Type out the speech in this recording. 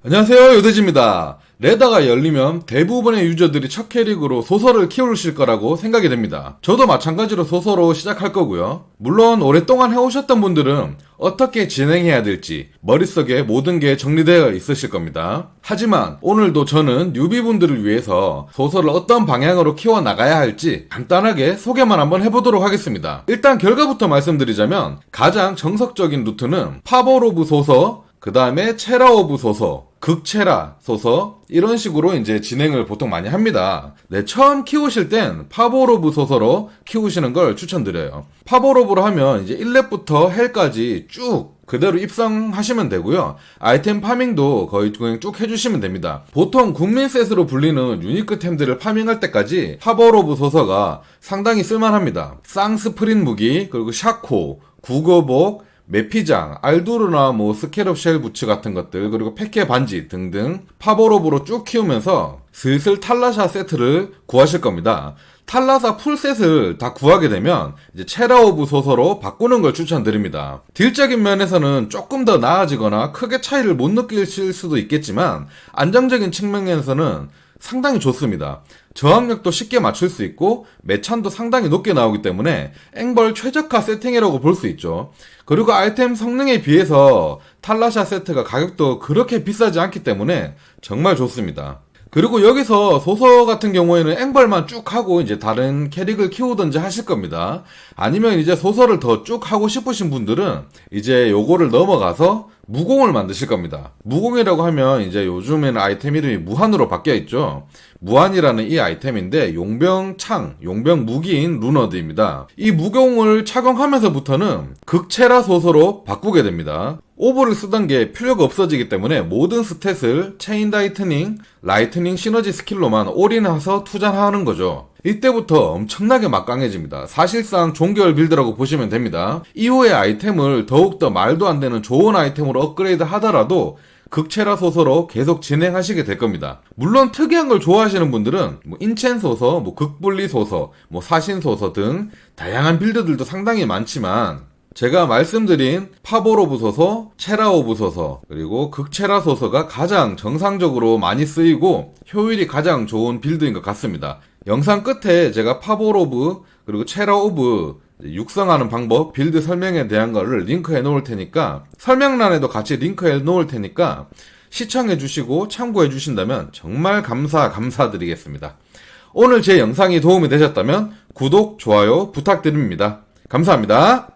안녕하세요, 요대지입니다. 레다가 열리면 대부분의 유저들이 첫 캐릭으로 소설을 키우실 거라고 생각이 됩니다. 저도 마찬가지로 소설로 시작할 거고요. 물론 오랫동안 해오셨던 분들은 어떻게 진행해야 될지 머릿속에 모든 게 정리되어 있으실 겁니다. 하지만 오늘도 저는 뉴비분들을 위해서 소설을 어떤 방향으로 키워나가야 할지 간단하게 소개만 한번 해보도록 하겠습니다. 일단 결과부터 말씀드리자면 가장 정석적인 루트는 파보로브 소서, 그 다음에 체라오브 소서, 극체라 소서, 이런 식으로 이제 진행을 보통 많이 합니다. 네, 처음 키우실 땐 파보로브 소서로 키우시는 걸 추천드려요. 파보로브로 하면 이제 1렙부터 헬까지 쭉 그대로 입성하시면 되고요. 아이템 파밍도 거의 그냥 쭉 해주시면 됩니다. 보통 국민셋으로 불리는 유니크템들을 파밍할 때까지 파보로브 소서가 상당히 쓸만합니다. 쌍스프린 무기, 그리고 샤코, 국어복, 메피장, 알두르나 스케럽 쉘 부츠 같은 것들, 그리고 페케 반지 등등 파보로브로 쭉 키우면서 슬슬 탈라샤 세트를 구하실 겁니다. 탈라사 풀셋을 다 구하게 되면 이제 체라오브 소서로 바꾸는 걸 추천드립니다. 딜적인 면에서는 조금 더 나아지거나 크게 차이를 못 느끼실 수도 있겠지만 안정적인 측면에서는 상당히 좋습니다. 저항력도 쉽게 맞출 수 있고 매찬도 상당히 높게 나오기 때문에 앵벌 최적화 세팅이라고 볼 수 있죠. 그리고 아이템 성능에 비해서 탈라샤 세트가 가격도 그렇게 비싸지 않기 때문에 정말 좋습니다. 그리고 여기서 소서 같은 경우에는 앵벌만 쭉 하고 이제 다른 캐릭을 키우든지 하실 겁니다. 아니면 이제 소설을 더 쭉 하고 싶으신 분들은 이제 요거를 넘어가서 무공을 만드실 겁니다. 무공이라고 하면 이제 요즘에는 아이템 이름이 무한으로 바뀌어 있죠. 무한이라는 이 아이템인데 용병 창, 용병 무기인 루너드입니다. 이 무공을 착용하면서부터는 극체라 소서로 바꾸게 됩니다. 오버를 쓰던 게 필요가 없어지기 때문에 모든 스탯을 체인 라이트닝 시너지 스킬로만 올인해서 투자하는 거죠. 이때부터 엄청나게 막강해집니다. 사실상 종결 빌드라고 보시면 됩니다. 이후의 아이템을 더욱더 말도 안 되는 좋은 아이템으로 업그레이드 하더라도 극체라 소서로 계속 진행하시게 될 겁니다. 물론 특이한 걸 좋아하시는 분들은 인첸 소서, 극분리 소서, 사신 소서 등 다양한 빌드들도 상당히 많지만 제가 말씀드린 파보로브 소서, 체라오브 소서, 그리고 극체라 소서가 가장 정상적으로 많이 쓰이고 효율이 가장 좋은 빌드인 것 같습니다. 영상 끝에 제가 파보로브 그리고 체라오브 육성하는 방법, 빌드 설명에 대한 거를 링크해 놓을 테니까 설명란에도 같이 링크해 놓을 테니까 시청해 주시고 참고해 주신다면 정말 감사드리겠습니다. 오늘 제 영상이 도움이 되셨다면 구독, 좋아요 부탁드립니다. 감사합니다.